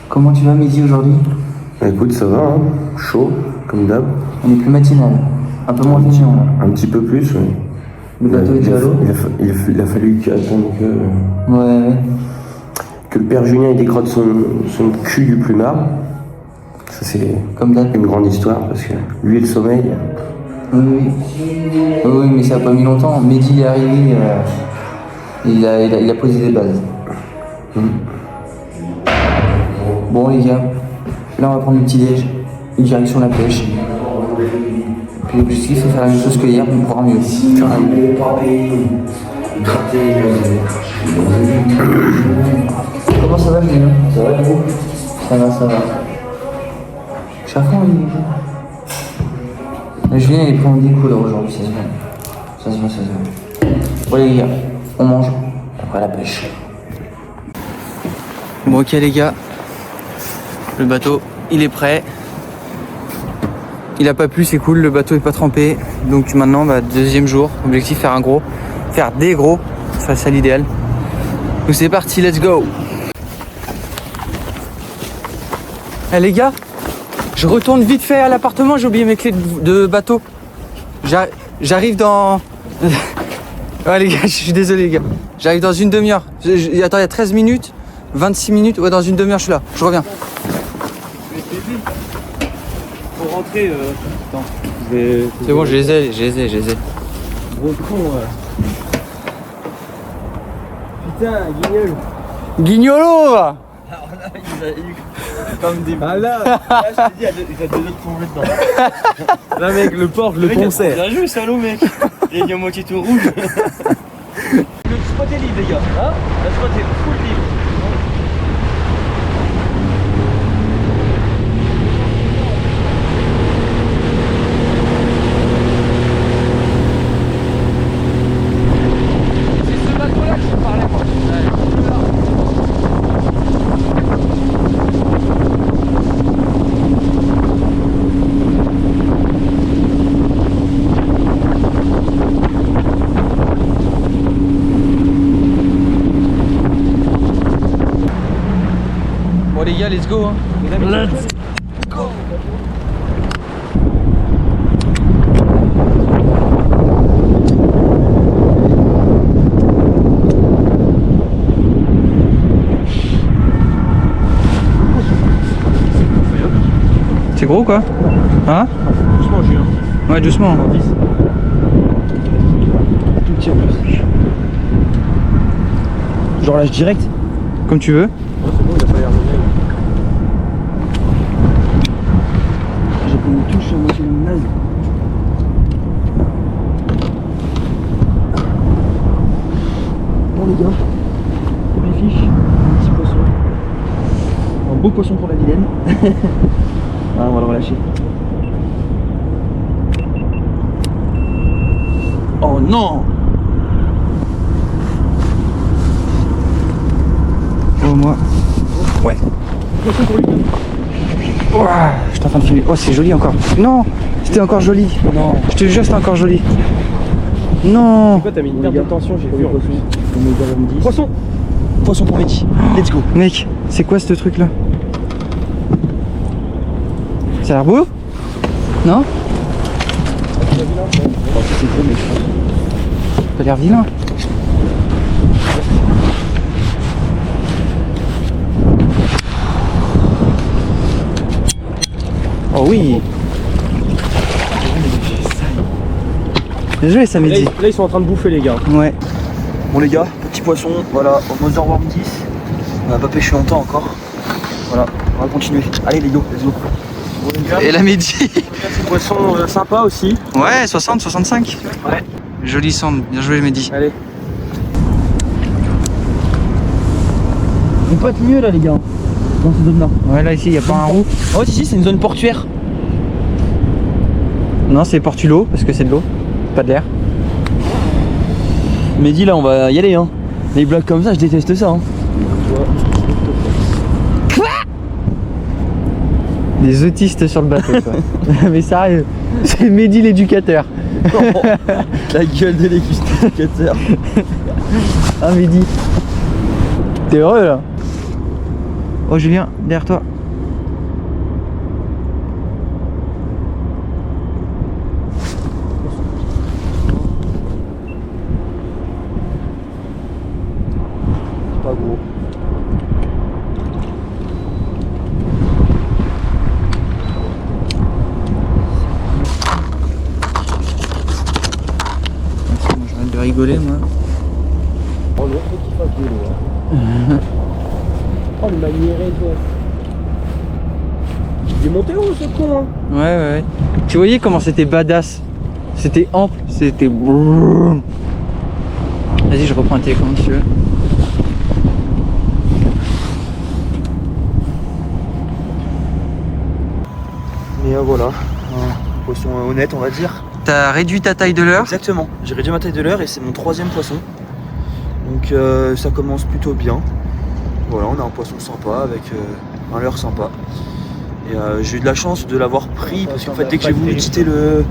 Comment tu vas Mehdi aujourd'hui? Bah écoute, ça va, hein. Chaud, comme d'hab. On est plus matinal, un peu moins fainéant là. Un petit peu plus, oui. Le bateau est déjà à l'eau? Il a fallu qu'attendre Ouais. que le père Julien il décrotte son cul du plumard. Ça c'est Comme d'hab. une grande histoire parce que lui et le sommeil. Oui, mais ça a pas mis longtemps. Mehdi il est arrivé, il a posé des bases. Bon les gars, là on va prendre le petit déj, une direction la pêche. Puis l'objectif c'est faire la même chose que hier, mais pouvoir mieux. Comment ça va Julien? Ça va vous? Ça va. Chafon Julien il prend des couleurs aujourd'hui, ça se voit. Bon les gars, on mange, après la pêche. Bon ok les gars, le bateau il est prêt. Il a pas plu, c'est cool, le bateau est pas trempé. Donc maintenant, deuxième jour, objectif faire des gros, ça c'est l'idéal. Donc c'est parti, let's go. Eh les gars, je retourne vite fait à l'appartement, j'ai oublié mes clés de bateau. J'arrive dans... Ouais les gars, je suis désolé les gars. J'arrive dans une demi-heure. Attends, il y a 13 minutes, 26 minutes, ouais dans une demi-heure je suis là, je reviens. Pour rentrer, attends, C'est bon, je les ai. Gros con, Putain, guignol. Guignolo va. Alors là, il a eu comme des... Ah là je te dis, il y a deux autres plongées dedans. Là mec, le porc, je le ponçais. Bien joué, salaud mec. Il est à moitié tout rouge. Le spot est libre les gars, hein. Le spot est full libre. Bon les gars, let's go hein. Let's go. C'est gros quoi? Hein? Doucement, Julien. Ouais, doucement. Tout petit en plus. Genre lâche direct. Comme tu veux. C'est bon, il a pas l'air de bien. J'ai pris une touche à moitié de naze. Bon les gars, les fiches, un petit poisson. Un beau poisson pour la vilaine. Ah, on va le relâcher. Oh non! Oh moi. Ouais. Poisson pour lui. Ouah, je suis en train de filmer. Oh c'est joli encore. Non, c'était encore joli. Non. Je te jure c'était encore joli. Non. Pourquoi t'as mis une perte d'attention, j'ai vu en plus. Poisson! Poisson pour Mehdi. Let's go. Mec, c'est quoi ce truc là? Ça a l'air beau? Non? Ça a l'air vilain. Oh oui. Bien joué ça Mehdi. Là ils sont en train de bouffer les gars. Ouais. Bon les gars, petit poisson, voilà, au Motherworm 10. On n'a pas pêché longtemps encore. Voilà, on va continuer. Allez les gars, let's go. Bon, les gars, Et la Mehdi. petit poisson sympa aussi. Ouais, 60, 65. Ouais. Joli sonde, bien joué Mehdi. Allez. On peut être mieux là les gars. Dans cette zone là. Ouais là ici il n'y a pas un roux. Oh ici c'est une zone portuaire. Non c'est portulo parce que c'est de l'eau, pas de l'air. Mehdi là on va y aller hein. Les blagues comme ça je déteste ça hein. Des autistes sur le bateau quoi. Mais sérieux, c'est Mehdi l'éducateur. La gueule de l'éducateur. Ah Mehdi, t'es heureux là? Oh Julien, derrière toi. Pas gros. J'arrête de rigoler moi. Oh l'autre qui fait de l'eau. Oh le maniéré toi. Il est monté haut ce con hein. Ouais. Tu voyais comment c'était badass. C'était ample, c'était... Vas-y, je reprends un télécommande si tu veux. Et voilà, un poisson honnête on va dire. T'as réduit ta taille de leurre. Exactement, j'ai réduit ma taille de leurre et c'est mon 3e poisson. Donc ça commence plutôt bien. Voilà, on a un poisson sympa avec un leurre sympa. Et j'ai eu de la chance de l'avoir pris parce qu'en fait dès que j'ai voulu quitter le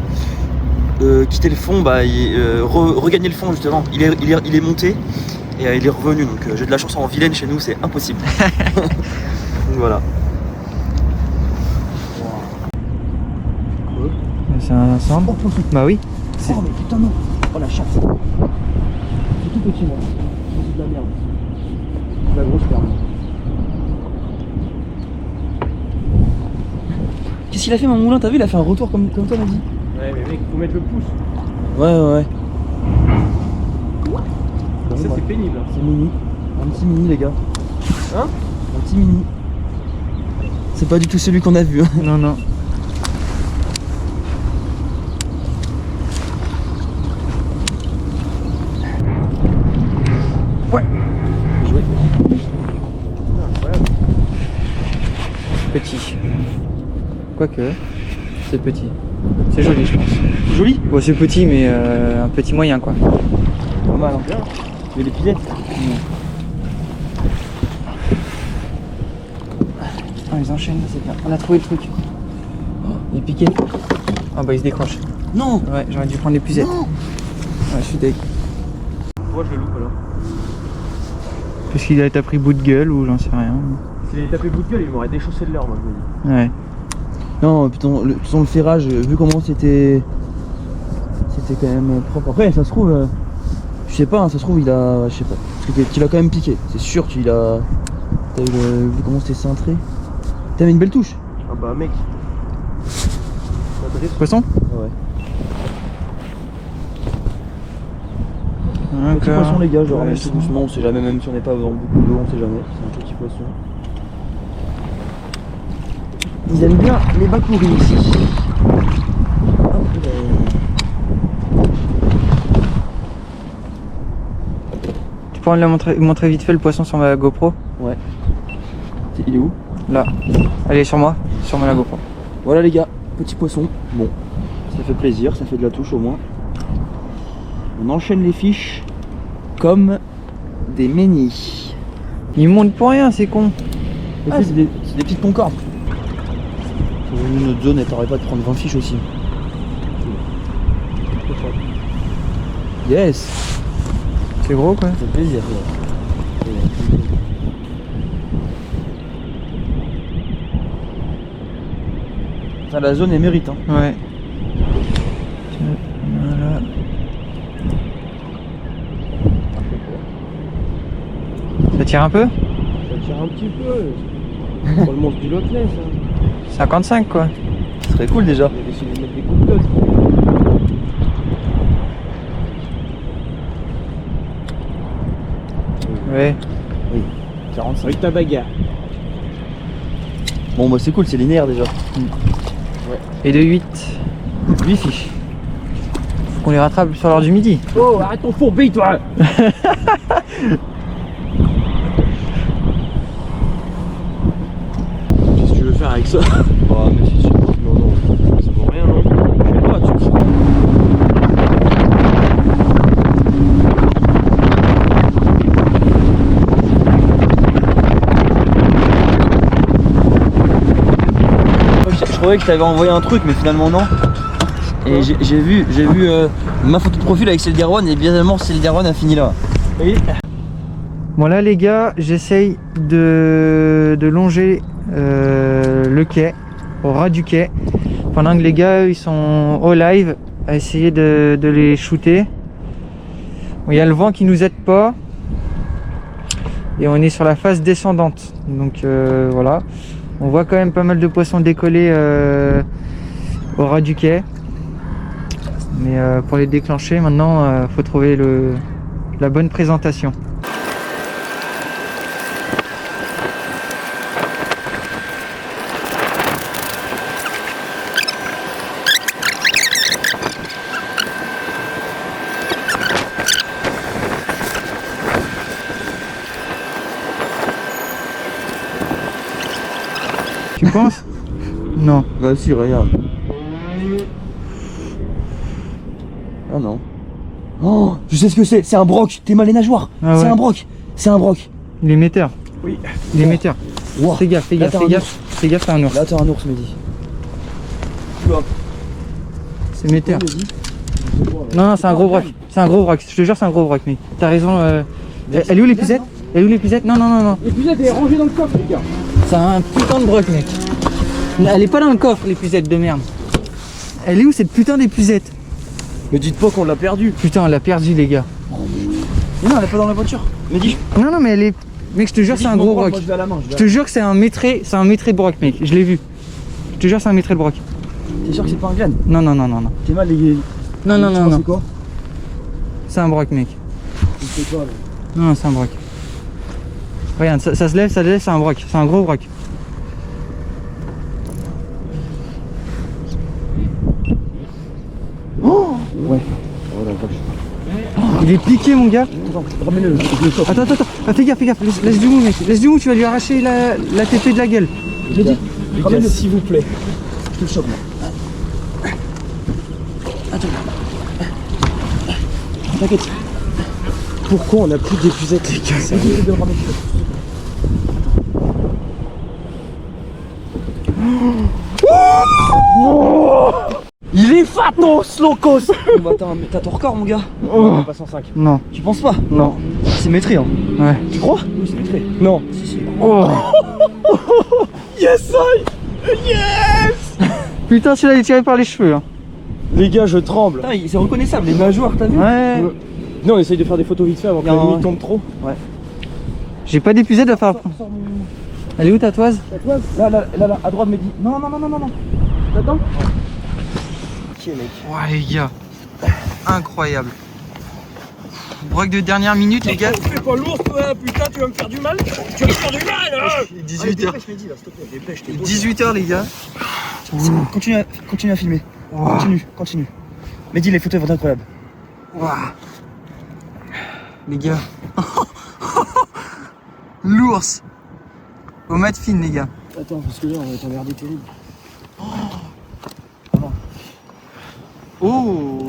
fond, regagner le fond justement, il est monté et il est revenu. Donc j'ai de la chance en Vilaine chez nous, c'est impossible. Donc voilà. C'est un cendre. Bah oui. Oh mais putain non. Oh la chatte. C'est tout petit moi. C'est de la merde. C'est de la grosse perle. Qu'est-ce qu'il a fait mon moulin? T'as vu, il a fait un retour comme toi m'a dit. Ouais mais mec, faut mettre le pouce. Ouais. Ça c'est pénible. C'est mini. Un petit mini les gars. Hein? Un petit mini. C'est pas du tout celui qu'on a vu. Hein. Non. Ouais. Joué. Petit. Quoique, c'est petit. C'est joli, je pense. Joli. Bon, c'est petit, mais un petit moyen, quoi. Pas mal hein. Tu veux les pilettes? Ah, ils enchaînent, c'est bien. On a trouvé le truc. Oh, il est piqué. Ah bah il se décroche. Non. Ouais, j'aurais dû prendre les pucettes. Non. Ouais, je suis deg. Moi je le loupe alors. Parce qu'il a pris bout de gueule ou j'en sais rien. S'il avait tapé bout de gueule, il m'aurait déchaussé de l'heure moi je me dis. Ouais. Non, putain, le ferrage, vu comment c'était quand même propre. Après, ça se trouve, je sais pas, hein, ça se trouve, il a, je sais pas, parce qu'il a quand même piqué. C'est sûr qu'il a, t'as vu comment c'était cintré. T'avais une belle touche. Ah bah mec. Ça drift. Poisson? Ouais. D'accord. Petit poisson les gars, je le Ouais, ramène c'est tout doucement, on sait jamais, même si on n'est pas dans beaucoup d'eau, on sait jamais. C'est un petit poisson. Ils aiment bien les bacouris ici. Hop, Tu pourrais me montrer vite fait le poisson sur ma GoPro? ouais. Il est où? Là. Allez, sur moi, sur ma GoPro. Voilà les gars, petit poisson. Bon, ça fait plaisir, ça fait de la touche au moins. On enchaîne les fiches comme des ménis. Il monte pour rien, c'est con. Ah, c'est des petites concordes. Notre zone, elle t'aurait pas de prendre 20 fiches aussi. Yes. C'est gros quoi. Ça fait plaisir. Ça, la zone est mérite. Hein. Ouais. Voilà. Ça tire un peu? Ça tire un petit peu. Pour le monstre du Loch Ness. Hein. 55 quoi. Ce serait cool déjà. Il a décidé de mettre des coups de flotte. Ouais. Oui, 45. Avec ta bagarre. Bon bah c'est cool, c'est linéaire déjà. Et de 8. 8 fiches. Faut qu'on les rattrape sur l'heure du midi. Oh, arrête ton fourbi toi. Qu'est-ce que tu veux faire avec ça? Ah mais c'est sûr. Non, ça vaut rien non. Je sais pas, tu crois. Je croyais que je t'avais envoyé un truc mais finalement non. Et j'ai vu ma photo de profil avec Céline Dion et évidemment Céline Dion a fini là. Oui. Bon là les gars, j'essaye de de longer le quai, au ras du quai, pendant que les gars ils sont au live à essayer de les shooter. Bon, il y a le vent qui nous aide pas et on est sur la phase descendante, donc voilà, on voit quand même pas mal de poissons décoller au ras du quai, mais pour les déclencher maintenant faut trouver la bonne présentation. Tu penses? Non. Bah si, regarde. Ah non. Oh, je sais ce que c'est un broc. T'es mal les nageoires. Ah c'est ouais. un broc. C'est un broc. Il est émetteur. Oui. Il est émetteur. Wow. Fais gaffe, fais Là, gaffe, t'as fais un gaffe. Fais gaffe, t'as un ours. Là, t'as un ours, Mehdi. Tu vois. C'est émetteur. Non, c'est un gros broc. C'est un gros broc. Je te jure, c'est un gros broc. Mais t'as raison. Elle est où l'épuisette? Elle est où l'épuisette? Non, non, non, non. L'épuisette est rangée dans le coffre, les gars. C'est un putain de broc, mec. Elle est pas dans le coffre, l'épuisette de merde. Elle est où cette putain d'épuisette? Me dites pas qu'on l'a perdu. Putain, elle l'a perdu, les gars. Mais non, elle est pas dans la voiture. Mehdi. Non, non, mais elle est. Mec, je te jure, c'est un gros broc. Moi, je vais à la main. Je te jure que c'est un métré de broc, mec. Je l'ai vu. Je te jure, c'est un métré de broc. T'es sûr que c'est pas un glen? Non, non, non, non, non. T'es mal les. Non, non, Tu non, penses non. C'est quoi? C'est un broc, mec. C'est quoi là? Non, c'est un broc. Regarde, ça se lève, c'est un broc. C'est un gros broc. Ouais. Oh la vache. Il est piqué, mon gars. Attends, ramène-le. Je le chope. Attends, attends, attends. Ah, fais gaffe, fais gaffe. Laisse du mou, mec. Laisse du mou, tu vas lui arracher la tépée de la gueule. Mehdi, ramène-le s'il vous plaît. Je te le chope moi. Attends. T'inquiète. Pourquoi on a plus d'épuisette, les gars? Sérieux de le ramener. Il est fat ton slowcos. Bah t'as ton record mon gars. Oh. Pas 105. Non, Tu penses pas? non. C'est maîtrisé hein. Ouais. Tu crois? Oui c'est maîtrisé. Non. Si si. Oh. Yes I. Yes. Putain, celui-là, il est tiré par les cheveux. Hein. Les gars je tremble. Putain c'est reconnaissable les nageoires t'as vu? Ouais. Non on essaye de faire des photos vite fait avant que la Non, nuit ouais. tombe trop. Ouais. J'ai pas d'épuisette à faire. Elle est où ta toise? Là, à droite Mehdi. Non non non non non non. T'attends? Ok mec. Ouais, les gars. Incroyable. Broc de dernière minute, les gars. Fais pas lourd toi, putain tu vas me faire du mal. Tu vas me faire du mal hein. 18h. Dépêche Mehdi là s'il te plaît, dépêche. 18h, les gars. Continue à filmer. Wow. Continue. Mehdi les photos vont être incroyables. Wow. Les gars. L'ours. Au mat fine, les gars. Attends parce que là on va être emmerdé terrible. Oh.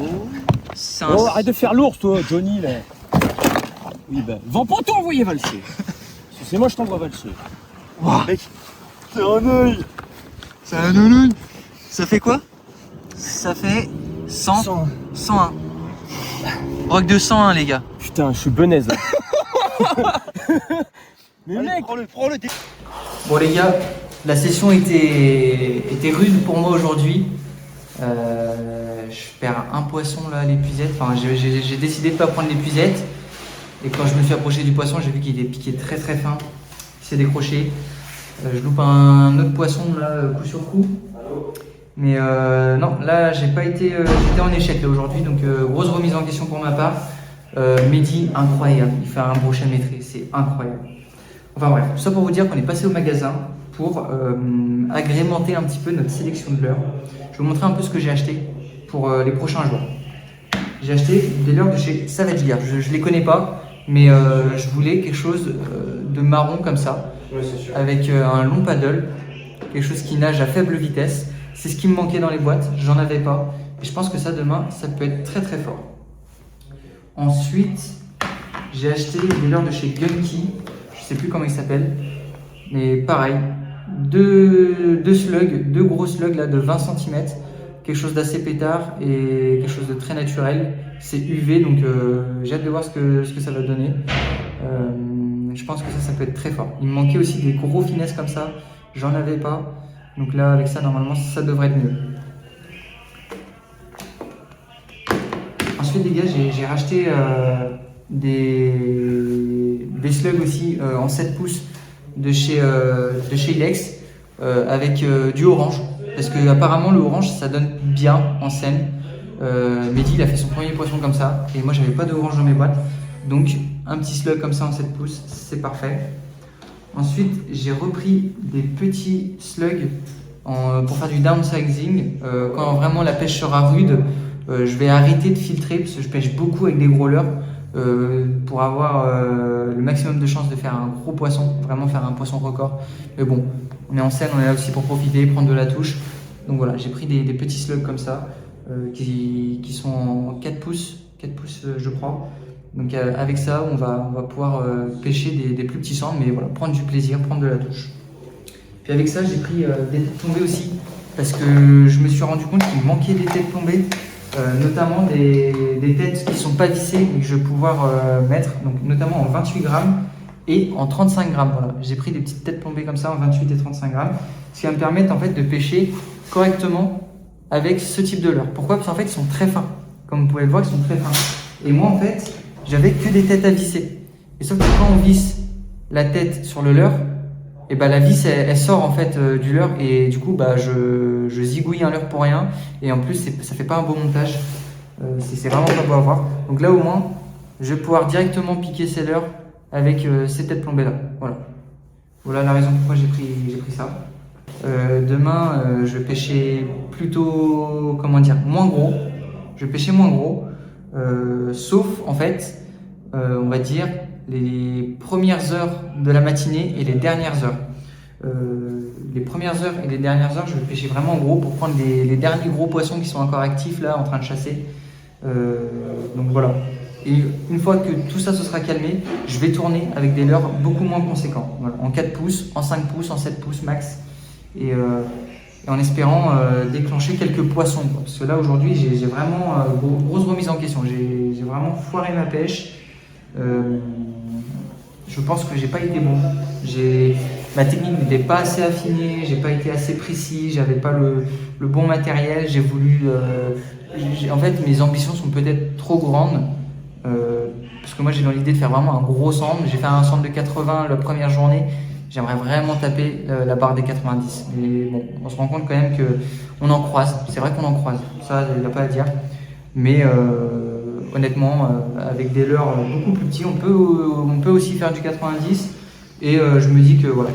C'est un... Oh arrête de faire l'ours toi Johnny là. Oui bah vends pas t'envoyer valser. Si c'est moi je t'envoie valser. Wow. Mec, c'est un œil. C'est un nounou. Ça fait quoi? Ça fait 100. 101. Broc de 101, les gars. Putain je suis benaise là. Mais allez, mec, prends-le. Bon, les gars, la session était rude pour moi aujourd'hui. Je perds un poisson là à l'épuisette. Enfin, j'ai décidé de pas prendre l'épuisette. Et quand je me suis approché du poisson, j'ai vu qu'il était piqué très très fin. Il s'est décroché. Je loupe un autre poisson là, coup sur coup. Mais non, là j'ai pas été, j'étais en échec là aujourd'hui, donc grosse remise en question pour ma part. Mehdi, incroyable, il fait un brochet maîtrisé, c'est incroyable. Enfin bref, tout ça pour vous dire qu'on est passé au magasin pour agrémenter un petit peu notre sélection de leurres. Je vais vous montrer un peu ce que j'ai acheté pour les prochains jours. J'ai acheté des leurres de chez Savage Gear, je les connais pas, mais je voulais quelque chose de marron comme ça, Ouais, c'est sûr. avec un long paddle, quelque chose qui nage à faible vitesse. C'est ce qui me manquait dans les boîtes, j'en avais pas. Et je pense que ça demain, ça peut être très très fort. Ensuite, j'ai acheté des leurres de chez Gunky, je sais plus comment ils s'appellent, mais pareil, deux slugs, deux gros slugs là de 20 cm, quelque chose d'assez pétard et quelque chose de très naturel. C'est UV, donc j'ai hâte de voir ce que ça va donner. Je je pense que ça peut être très fort. Il me manquait aussi des gros finesses comme ça, j'en avais pas. Donc là, avec ça, normalement, ça devrait être mieux. Ensuite, les gars, j'ai racheté des slugs aussi en 7 pouces de chez Ilex avec du orange. Parce que apparemment le orange, ça donne bien en scène. Mehdi, il a fait son premier poisson comme ça. Et moi, j'avais pas de orange dans mes boîtes. Donc, un petit slug comme ça en 7 pouces, c'est parfait. Ensuite, j'ai repris des petits slugs pour faire du downsizing. Quand vraiment la pêche sera rude, je vais arrêter de filtrer parce que je pêche beaucoup avec des gros leurres pour avoir le maximum de chances de faire un gros poisson, vraiment faire un poisson record. Mais bon, on est en scène, on est là aussi pour profiter, prendre de la touche. Donc voilà, j'ai pris des petits slugs comme ça qui sont en 4 pouces je crois. Donc avec ça, on va pouvoir pêcher des plus petits sangs, mais voilà, prendre du plaisir, prendre de la touche. Puis avec ça, j'ai pris des têtes plombées aussi, parce que je me suis rendu compte qu'il me manquait des têtes plombées, notamment des têtes qui ne sont pas vissées et que je vais pouvoir mettre, donc notamment en 28 grammes et en 35 grammes. Voilà, j'ai pris des petites têtes plombées comme ça en 28 et 35 grammes, ce qui va me permettre en fait de pêcher correctement avec ce type de leurre. Pourquoi? Parce qu'en fait, ils sont très fins. Comme vous pouvez le voir, ils sont très fins. Et moi, en fait, j'avais que des têtes à visser. Et sauf que quand on visse la tête sur le leurre, et bah la vis elle sort en fait du leurre et du coup bah je zigouille un leurre pour rien et en plus ça fait pas un beau montage. C'est vraiment pas beau à voir. Donc là au moins je vais pouvoir directement piquer ces leurres avec ces têtes plombées là. Voilà la raison pourquoi j'ai pris ça. Demain je vais pêcher plutôt moins gros. Je vais pêcher moins gros. Sauf en fait on va dire les premières heures de la matinée et les dernières heures. Les premières heures et les dernières heures, je vais pêcher vraiment gros pour prendre les derniers gros poissons qui sont encore actifs là, en train de chasser. Donc voilà. Et une fois que tout ça se sera calmé, je vais tourner avec des leurres beaucoup moins conséquents. Voilà. En 4 pouces, en 5 pouces, en 7 pouces max. Et en espérant déclencher quelques poissons. Quoi. Parce que là aujourd'hui, j'ai vraiment grosse remise en question. J'ai vraiment foiré ma pêche. Je pense que j'ai pas été bon. Ma technique n'était pas assez affinée, j'ai pas été assez précis, j'avais pas le bon matériel. J'ai voulu. En fait, mes ambitions sont peut-être trop grandes parce que moi j'ai dans l'idée de faire vraiment un gros centre. J'ai fait un centre de 80 la première journée. J'aimerais vraiment taper la barre des 90. Mais bon, on se rend compte quand même que on en croise. C'est vrai qu'on en croise. Ça, il n'y a pas à dire. Mais honnêtement, avec des leurres beaucoup plus petits, on peut aussi faire du 90. Et je me dis que voilà,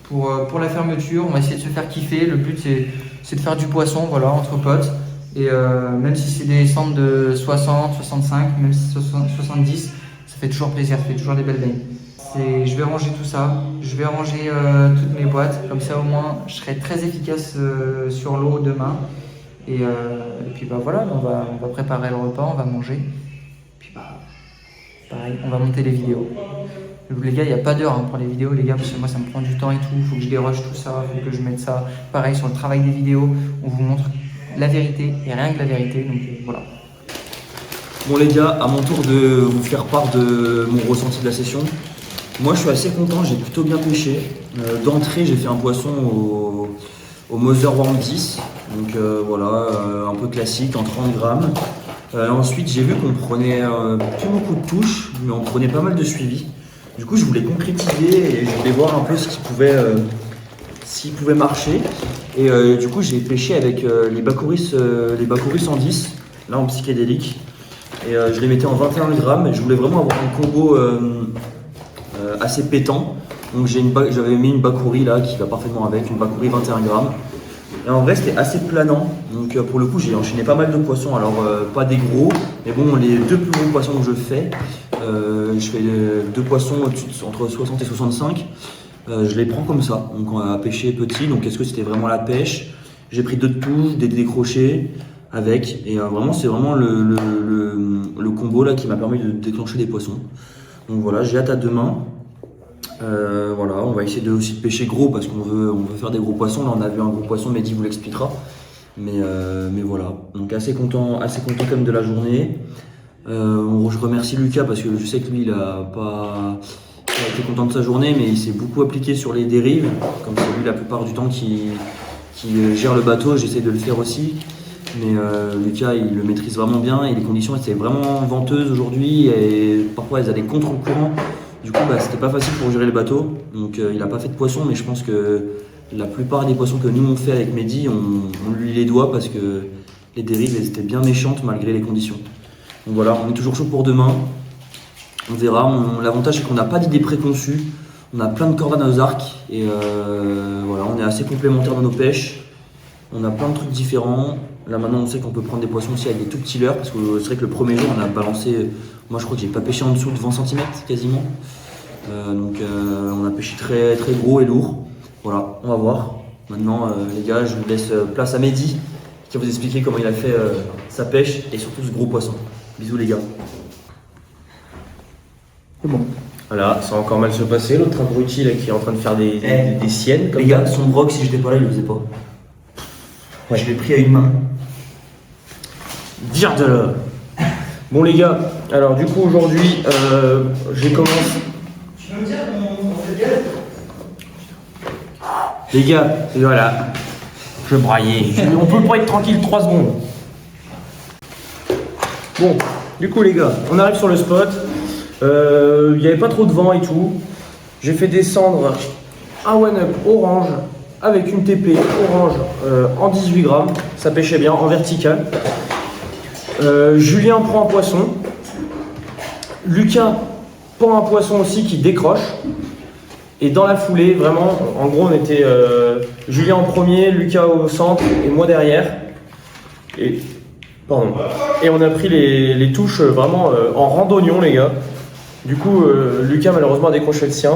pour la fermeture, on va essayer de se faire kiffer. Le but, c'est de faire du poisson, voilà, entre potes. Et même si c'est des centres de 60, 65, même si c'est 70, ça fait toujours plaisir, ça fait toujours des belles baignes. Je vais ranger tout ça, je vais ranger toutes mes boîtes. Comme ça, au moins, je serai très efficace sur l'eau demain. Et puis bah voilà, on va préparer le repas, on va manger. Puis bah pareil, on va monter les vidéos. Les gars, il n'y a pas d'heure pour les vidéos, les gars, parce que moi ça me prend du temps et tout. Il faut que je déroge tout ça, il faut que je mette ça. Pareil sur le travail des vidéos, on vous montre la vérité et rien que la vérité. Donc voilà. Bon les gars, à mon tour de vous faire part de mon ressenti de la session. Moi je suis assez content, j'ai plutôt bien pêché. D'entrée, j'ai fait un poisson au Motherworm 10. Donc voilà, un peu classique en 30 grammes. Ensuite, j'ai vu qu'on prenait plus beaucoup de touches, mais on prenait pas mal de suivi. Du coup, je voulais concrétiser et je voulais voir un peu s'il pouvait marcher. Et du coup, j'ai pêché avec les Bakuris 110, là en psychédélique. Et je les mettais en 21 grammes. Et je voulais vraiment avoir un combo assez pétant. Donc j'avais mis une Bakuri là qui va parfaitement avec, une Bakuri 21 grammes. Et en vrai c'était assez planant, donc pour le coup j'ai enchaîné pas mal de poissons, alors pas des gros, mais bon les deux plus gros poissons que je fais 2 poissons entre 60 et 65, je les prends comme ça, donc on a pêché petit, donc est-ce que c'était vraiment la pêche? J'ai pris 2 touches, des décrochés avec, et vraiment c'est vraiment le combo là qui m'a permis de déclencher des poissons. Donc voilà, j'ai hâte à demain. Voilà, on va essayer aussi de pêcher gros parce qu'on veut faire des gros poissons. Là on a vu un gros poisson, Mehdi vous l'expliquera. Mais voilà, donc assez content quand même de la journée. Je remercie Lucas parce que je sais que lui il a a été content de sa journée, mais il s'est beaucoup appliqué sur les dérives, comme c'est lui la plupart du temps qui gère le bateau, j'essaie de le faire aussi. Mais Lucas, il le maîtrise vraiment bien et les conditions étaient vraiment venteuses aujourd'hui et parfois elles allaient contre le courant. Du coup, c'était pas facile pour gérer le bateau. Donc il n'a pas fait de poisson, mais je pense que la plupart des poissons que nous on fait avec Mehdi, on lui les doit parce que les dérives elles étaient bien méchantes malgré les conditions. Donc voilà, on est toujours chaud pour demain. On verra. L'avantage c'est qu'on n'a pas d'idées préconçues. On a plein de cordes à nos arcs et voilà, on est assez complémentaires dans nos pêches. On a plein de trucs différents. Là maintenant on sait qu'on peut prendre des poissons aussi avec des tout petits leurres parce que c'est vrai que le premier jour on a balancé, moi je crois que j'ai pas pêché en dessous de 20 cm quasiment. Donc on a pêché très, très gros et lourd. Voilà, on va voir. Maintenant les gars, je vous laisse place à Mehdi qui va vous expliquer comment il a fait sa pêche et surtout ce gros poisson. Bisous les gars. C'est bon. Voilà, ça va encore mal se passer. L'autre abruti là, qui est en train de faire des siennes. Les gars, son broc, si j'étais pas là, il le faisait pas. Ouais. Je l'ai pris à une main. Dire de là. Bon les gars, alors du coup aujourd'hui, j'ai commencé. Tu veux me dire on fait bien? Les gars, voilà. Je braillais. On peut pas être tranquille 3 secondes. Bon, du coup les gars, on arrive sur le spot. Il n'y avait pas trop de vent et tout. J'ai fait descendre un one-up orange avec une TP orange en 18 grammes. Ça pêchait bien, en vertical. Julien prend un poisson. Lucas prend un poisson aussi qui décroche. Et dans la foulée, vraiment, en gros, on était Julien en premier, Lucas au centre et moi derrière. Et on a pris les touches vraiment en randonnion, les gars. Du coup, Lucas malheureusement a décroché le sien.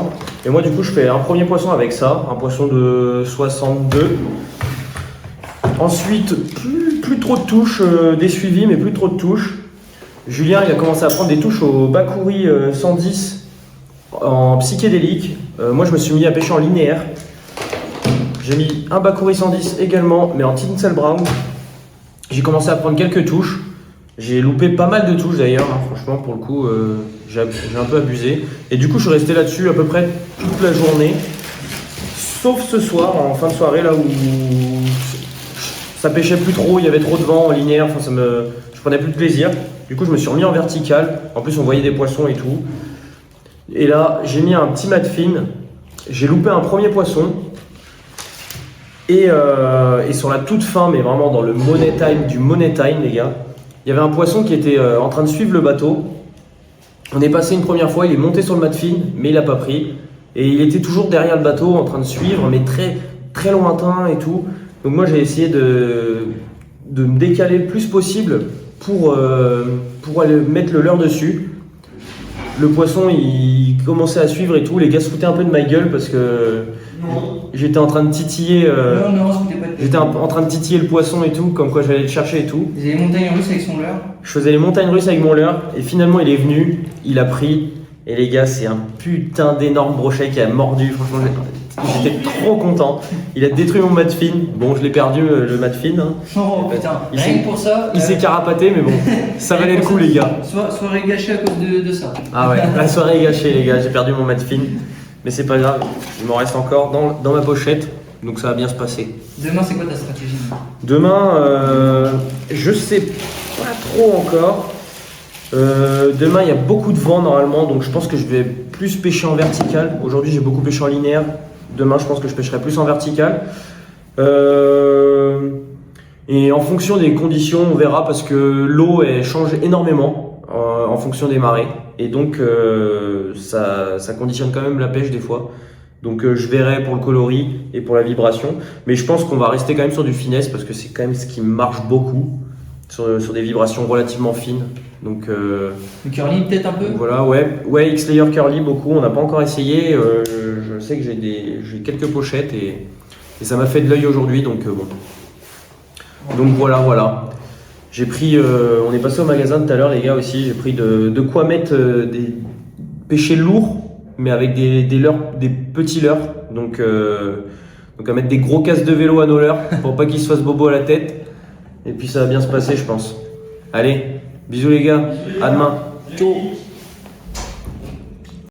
Et moi, du coup, je fais un premier poisson avec ça, un poisson de 62. Ensuite, plus trop de touches, des suivis, mais plus trop de touches. Julien, il a commencé à prendre des touches au Bakouri 110 en psychédélique. Moi, je me suis mis à pêcher en linéaire. J'ai mis un Bakouri 110 également, mais en tinsel brown. J'ai commencé à prendre quelques touches. J'ai loupé pas mal de touches d'ailleurs, hein, franchement pour le coup j'ai un peu abusé. Et du coup je suis resté là-dessus à peu près toute la journée. Sauf ce soir, en fin de soirée là où ça pêchait plus trop, il y avait trop de vent en linéaire, enfin je prenais plus de plaisir. Du coup je me suis remis en vertical, en plus on voyait des poissons et tout. Et là j'ai mis un petit mat fine, j'ai loupé un premier poisson. Et sur la toute fin, mais vraiment dans le money time les gars, il y avait un poisson qui était en train de suivre le bateau. On est passé une première fois, il est monté sur le mat fine, mais il n'a pas pris. Et il était toujours derrière le bateau en train de suivre, mais très, très lointain et tout. Donc moi j'ai essayé de me décaler le plus possible pour aller mettre le leurre dessus. Le poisson il commençait à suivre et tout, les gars se foutaient un peu de ma gueule parce que j'étais en train de titiller j'étais en train de titiller le poisson et tout, comme quoi j'allais le chercher et tout. Vous avez les montagnes russes avec son leurre? Je faisais les montagnes russes avec mon leurre et finalement il est venu, il a pris et les gars c'est un putain d'énorme brochet qui a mordu, franchement j'étais trop content. Il a détruit mon mat fine, bon je l'ai perdu le mat fine. Hein. Oh putain, rien que pour ça. Il s'est carapaté mais bon, ça valait le coup les gars. Soirée gâchée à cause de ça. Ah ouais, la soirée est gâchée les gars, j'ai perdu mon mat fine. Mais c'est pas grave, il m'en reste encore dans ma pochette, donc ça va bien se passer. Demain, c'est quoi ta stratégie? Demain, je sais pas trop encore. Demain, il y a beaucoup de vent normalement, donc je pense que je vais plus pêcher en vertical. Aujourd'hui, j'ai beaucoup pêché en linéaire. Demain, je pense que je pêcherai plus en vertical. Et en fonction des conditions, on verra parce que l'eau elle change énormément en fonction des marées. Et donc, ça conditionne quand même la pêche des fois. Donc je verrai pour le coloris et pour la vibration. Mais je pense qu'on va rester quand même sur du finesse parce que c'est quand même ce qui marche beaucoup. Sur des vibrations relativement fines. Donc, le curly peut-être un peu? Voilà, ouais, X-Layer curly beaucoup. On n'a pas encore essayé. Je sais que j'ai quelques pochettes et ça m'a fait de l'œil aujourd'hui. Donc bon. Donc voilà. J'ai pris, on est passé au magasin tout à l'heure les gars aussi, j'ai pris de quoi mettre des pêchers lourds, mais avec des petits leurres, donc à mettre des gros casques de vélo à nos leurres, pour pas qu'ils se fassent bobo à la tête, et puis ça va bien se passer je pense. Allez, bisous les gars, à demain. Ciao.